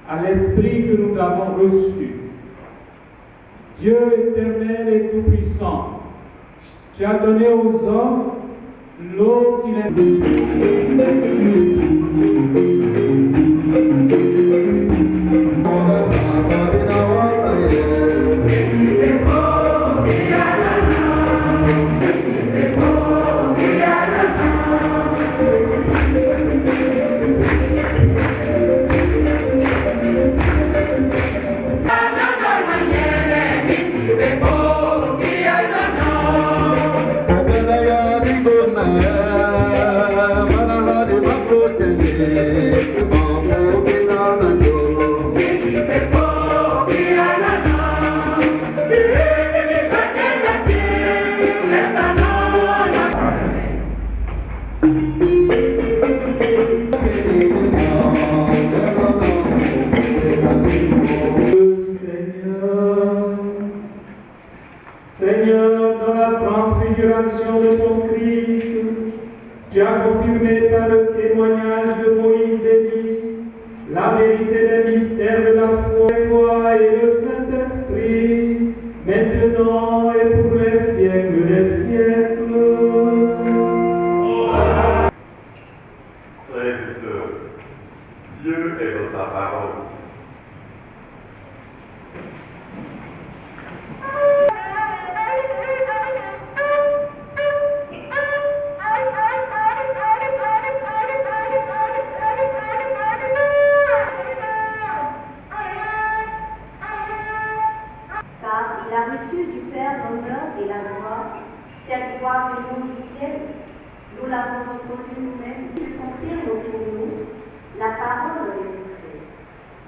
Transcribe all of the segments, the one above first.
À l'Esprit que nous avons reçu, Dieu éternel et tout-puissant, tu as donné aux hommes l'eau qu'il a. Seigneur, dans la transfiguration de ton Christ, tu as confirmé par le témoignage de Moïse d'Élie la vérité des mystères de la foi, toi et le Saint-Esprit, maintenant et pour les siècles des siècles. Frères et sœurs, Dieu est dans sa parole. Il a reçu du Père l'honneur et la gloire. Cette gloire venue du ciel, nous l'avons entendue nous-mêmes, il confirme pour nous la parole de l'Esprit.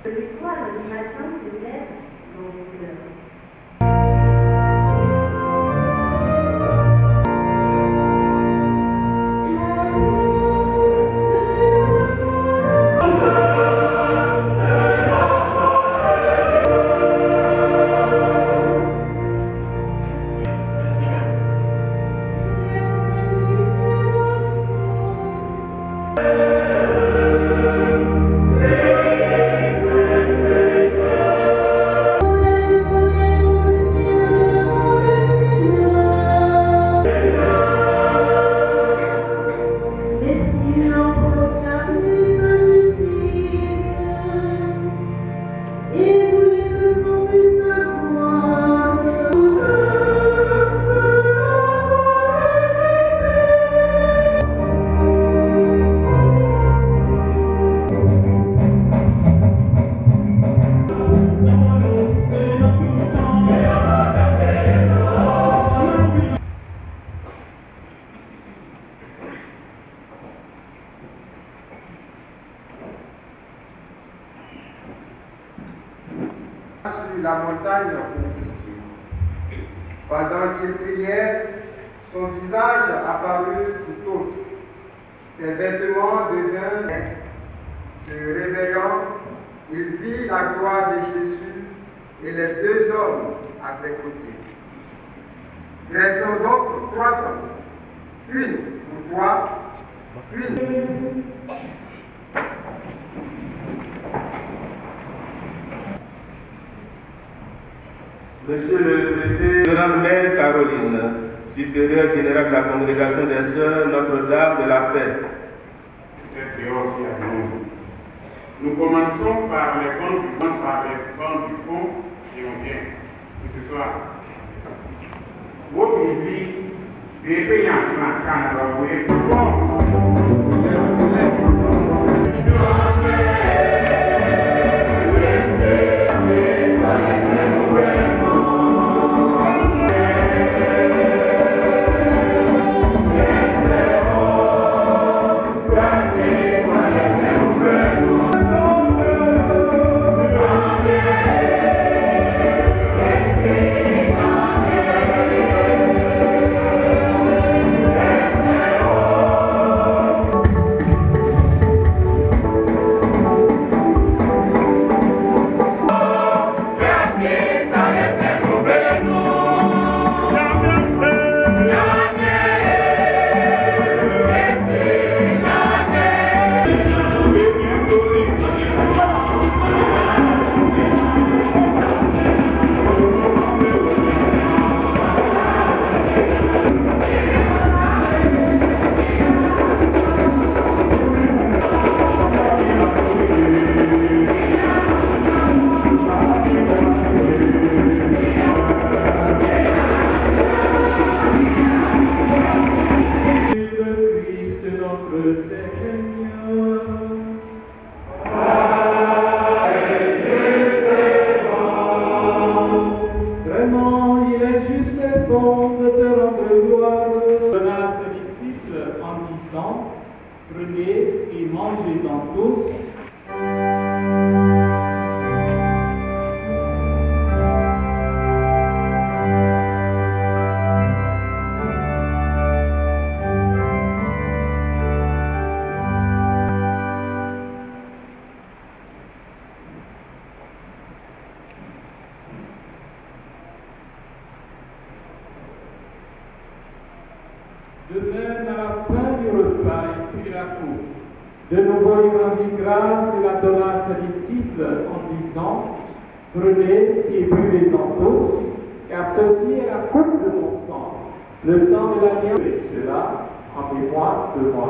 Que l'étoile du matin se lève dans nos cœurs. Sur la montagne, pendant qu'il priait, son visage apparut tout autre. Ses vêtements devinrent. Se réveillant, il vit la gloire de Jésus et les deux hommes à ses côtés. Dressons donc trois tentes, une pour toi, une. Monsieur le préfet, Madame Mère Caroline, supérieure générale de la congrégation des Sœurs Notre-Dame de la Paix. Nous commençons par les bancs du fond et on vient pour ce soir. Votre vie, des pays en train Prenez et mangez-en tous. De même, à la fin du repas, il prit la coupe. De nouveau, il rendit grâce et la donna à ses disciples en disant, prenez et buvez-en tous, car ceci est la coupe de mon sang, le sang de l'alliance, et cela en mémoire de moi.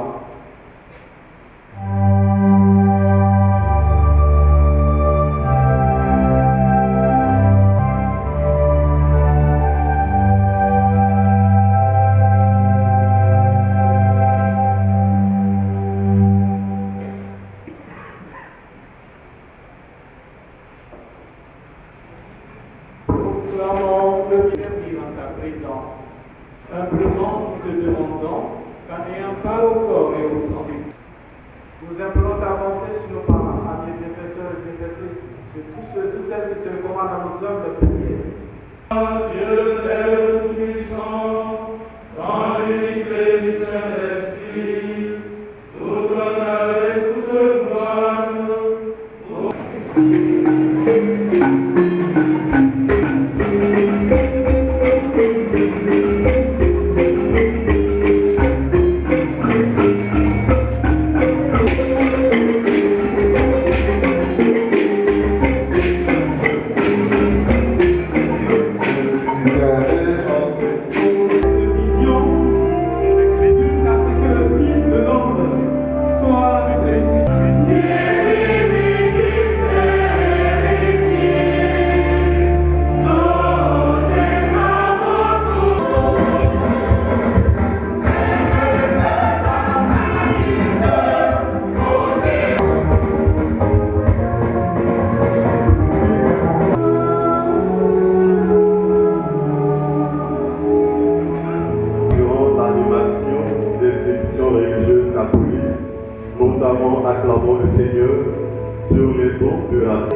Proclamons le servir en ta présence. Humblement, nous te demandons qu'en n'ayant pas au corps et au sang du Christ, nous implorons ta bonté sur nos parents, amis, bienfaiteurs et bienfaitrices, sur toutes celles qui se recommandent à nos hommes de prière. Dieu Père Tout-Puissant, dans l'unité du Saint-Esprit, tout honneur et toute gloire. Notamment acclamons le Seigneur sur les eaux de la vie.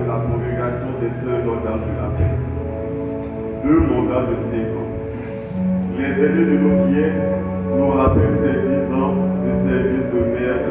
La congrégation des Sœurs Notre-Dame de la Paix. 2 mandats de 5 ans. Les aînés de nos fillettes nous rappellent ces 10 ans de service de mère.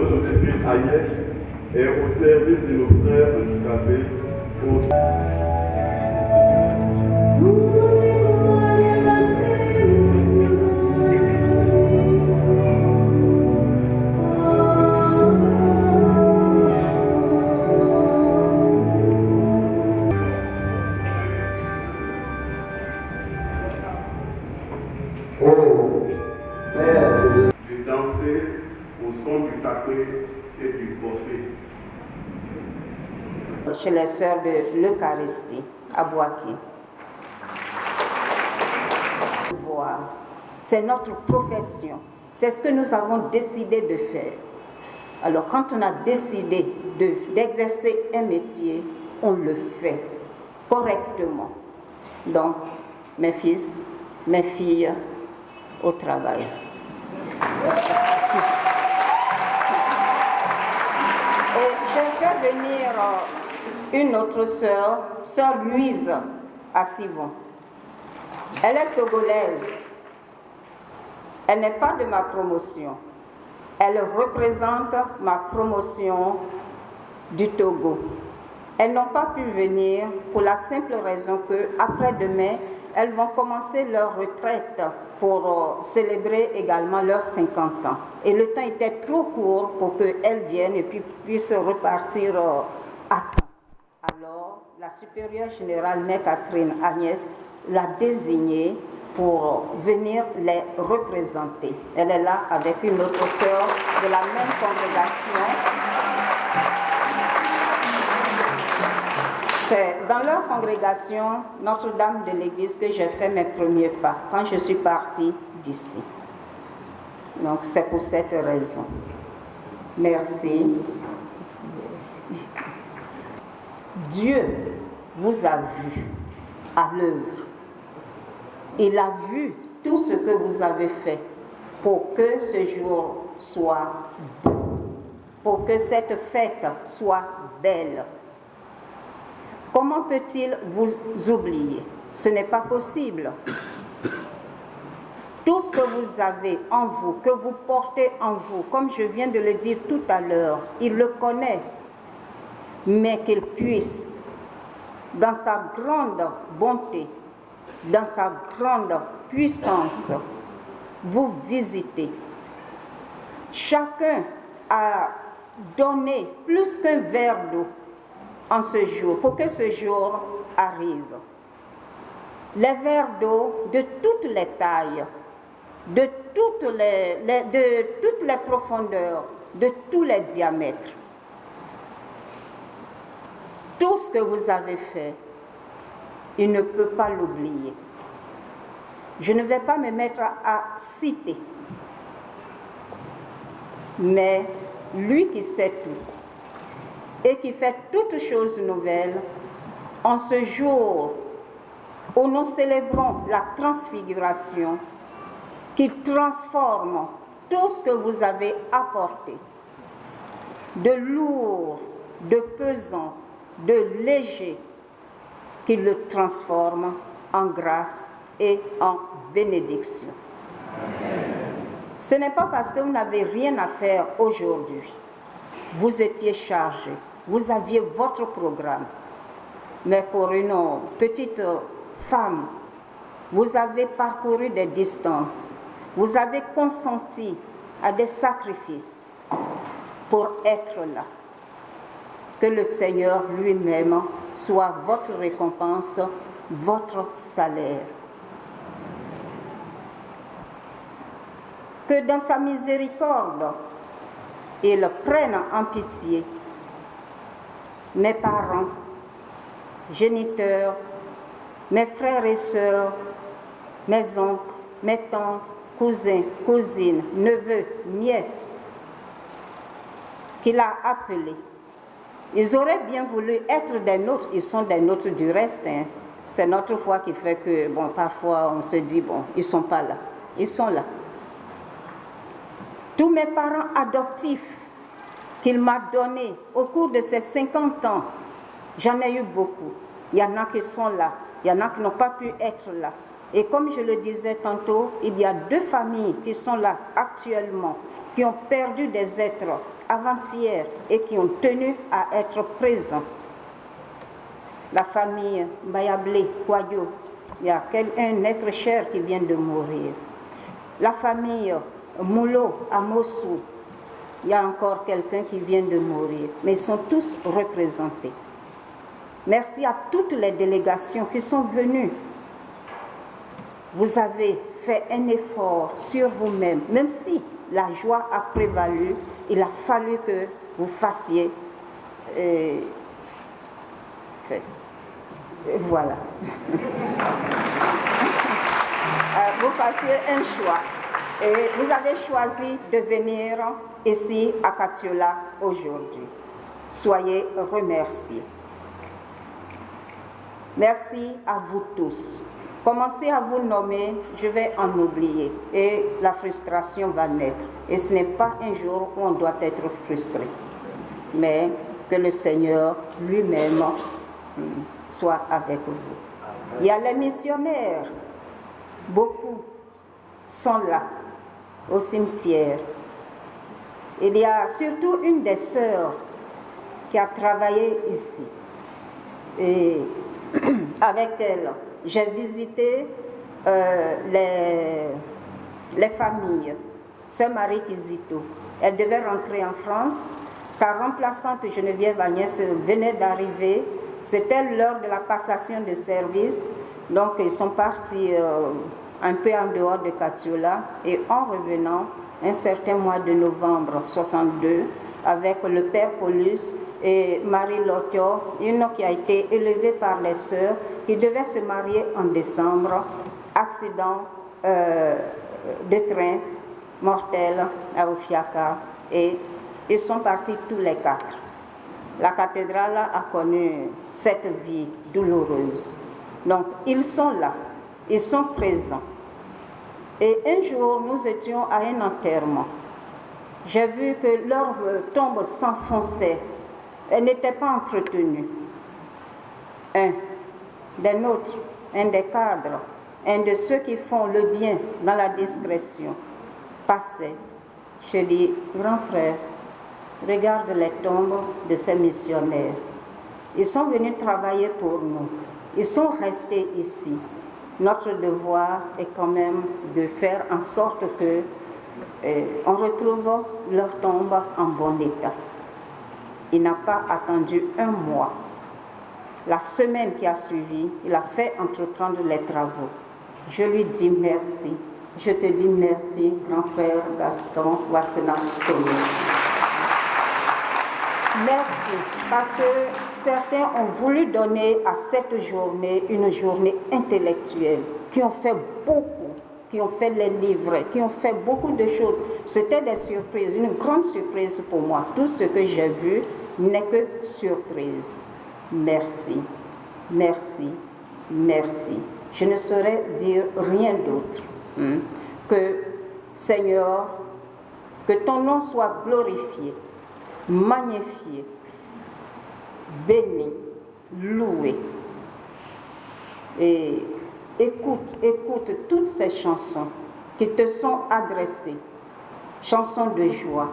sœur Joséphine Agnès est au service de nos frères handicapés. De danser au son du tapé et du prophète. Chez les sœurs de l'Eucharistie à Boaké. C'est notre profession. C'est ce que nous avons décidé de faire. Alors quand on a décidé d'exercer un métier, on le fait correctement. Donc, mes fils, mes filles, au travail. Et j'ai fait venir une autre sœur, sœur Louise, à Sivon. Elle est togolaise. Elle n'est pas de ma promotion. Elle représente ma promotion du Togo. Elles n'ont pas pu venir pour la simple raison que après-demain, elles vont commencer leur retraite pour célébrer également leurs 50 ans. Et le temps était trop court pour qu'elles viennent et puis puissent repartir à temps. Alors, la supérieure générale, Mère Catherine Agnès, l'a désignée pour venir les représenter. Elle est là avec une autre sœur de la même congrégation. C'est dans leur congrégation, Notre-Dame de l'Église, que j'ai fait mes premiers pas quand je suis partie d'ici. Donc c'est pour cette raison. Merci. Dieu vous a vu à l'œuvre. Il a vu tout ce que vous avez fait pour que ce jour soit beau, pour que cette fête soit belle. Comment peut-il vous oublier? Ce n'est pas possible. Tout ce que vous avez en vous, que vous portez en vous, comme je viens de le dire tout à l'heure, il le connaît, mais qu'il puisse, dans sa grande bonté, dans sa grande puissance, vous visiter. Chacun a donné plus qu'un verre d'eau en ce jour, pour que ce jour arrive. Les verres d'eau de toutes les tailles, de toutes les profondeurs, de tous les diamètres. Tout ce que vous avez fait, il ne peut pas l'oublier. Je ne vais pas me mettre à citer, mais lui qui sait tout, et qui fait toutes choses nouvelles, en ce jour où nous célébrons la transfiguration, qu'il transforme tout ce que vous avez apporté, de lourd, de pesant, de léger, qu'il le transforme en grâce et en bénédiction. Ce n'est pas parce que vous n'avez rien à faire aujourd'hui. Vous étiez chargé. Vous aviez votre programme. Mais pour une petite femme, vous avez parcouru des distances. Vous avez consenti à des sacrifices pour être là. Que le Seigneur lui-même soit votre récompense, votre salaire. Que dans sa miséricorde, il prenne en pitié mes parents, géniteurs, mes frères et sœurs, mes oncles, mes tantes, cousins, cousines, neveux, nièces, qu'il a appelés. Ils auraient bien voulu être des nôtres, ils sont des nôtres du reste. Hein. C'est notre foi qui fait que, bon, parfois on se dit, bon, ils ne sont pas là. Ils sont là. Tous mes parents adoptifs qu'il m'a donnés au cours de ces 50 ans, j'en ai eu beaucoup. Il y en a qui sont là, il y en a qui n'ont pas pu être là. Et comme je le disais tantôt, il y a 2 familles qui sont là actuellement, qui ont perdu des êtres avant-hier et qui ont tenu à être présents. La famille Bayablé, Kwayo, il y a un être cher qui vient de mourir. La famille Moulo à Mossou, il y a encore quelqu'un qui vient de mourir, mais ils sont tous représentés. Merci à toutes les délégations qui sont venues. Vous avez fait un effort sur vous-même, même si la joie a prévalu, il a fallu que vous fassiez. Voilà. Vous fassiez un choix. Et vous avez choisi de venir ici à Katiola aujourd'hui. Soyez remerciés. Merci à vous tous. Commencez à vous nommer, je vais en oublier. Et la frustration va naître. Et ce n'est pas un jour où on doit être frustré. Mais que le Seigneur lui-même soit avec vous. Il y a les missionnaires. Beaucoup sont là, au cimetière. Il y a surtout une des sœurs qui a travaillé ici. Et avec elle, j'ai visité les familles. Sœur Marie Kizito, elle devait rentrer en France. Sa remplaçante Geneviève Agnès venait d'arriver. C'était l'heure de la passation de service. Donc ils sont partis un peu en dehors de Katiola. Et en revenant, un certain mois de novembre 62, avec le père Paulus et Marie Lotio, une qui a été élevée par les sœurs, qui devait se marier en décembre, accident de train mortel à Ofiaka, et ils sont partis tous les quatre. La cathédrale a connu cette vie douloureuse. Donc ils sont là, ils sont présents. Et un jour, nous étions à un enterrement. J'ai vu que leur tombe s'enfonçait. Elle n'était pas entretenue. Un des nôtres, un des cadres, un de ceux qui font le bien dans la discrétion, passait. Je dis, grand frère, regarde les tombes de ces missionnaires. Ils sont venus travailler pour nous. Ils sont restés ici. Notre devoir est quand même de faire en sorte que on retrouve leur tombe en bon état. Il n'a pas attendu un mois. La semaine qui a suivi, il a fait entreprendre les travaux. Je lui dis merci. Je te dis merci, grand frère Gaston Wassena Tony. Merci, parce que certains ont voulu donner à cette journée une journée intellectuelle, qui ont fait beaucoup, qui ont fait les livrets, qui ont fait beaucoup de choses. C'était des surprises, une grande surprise pour moi. Tout ce que j'ai vu n'est que surprise. Merci, merci, merci. Je ne saurais dire rien d'autre que, Seigneur, que ton nom soit glorifié, magnifié, béni, loué. Et écoute toutes ces chansons qui te sont adressées. Chansons de joie,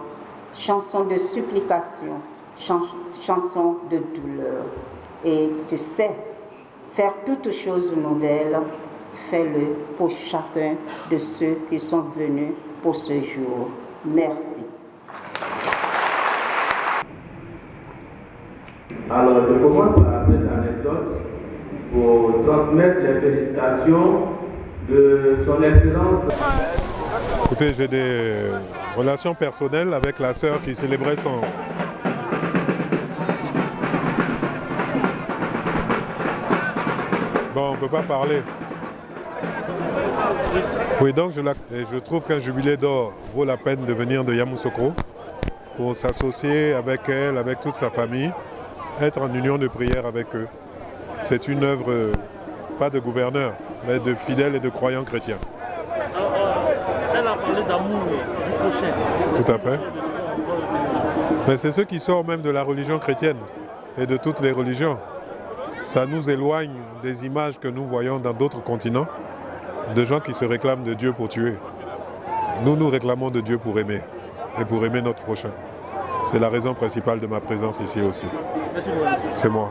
chansons de supplication, chansons de douleur. Et tu sais, faire toutes choses nouvelles, fais-le pour chacun de ceux qui sont venus pour ce jour. Merci. Alors, je commence par cette anecdote pour transmettre les félicitations de son Excellence. Écoutez, j'ai des relations personnelles avec la sœur qui célébrait son... Bon, on ne peut pas parler. Oui, donc je trouve qu'un jubilé d'or vaut la peine de venir de Yamoussoukro pour s'associer avec elle, avec toute sa famille, être en union de prière avec eux. C'est une œuvre, pas de gouverneur, mais de fidèles et de croyants chrétiens. Elle a parlé d'amour du prochain. Tout à fait. Mais c'est ce qui sort même de la religion chrétienne et de toutes les religions. Ça nous éloigne des images que nous voyons dans d'autres continents, de gens qui se réclament de Dieu pour tuer. Nous nous réclamons de Dieu pour aimer, et pour aimer notre prochain. C'est la raison principale de ma présence ici aussi. Merci beaucoup. C'est moi.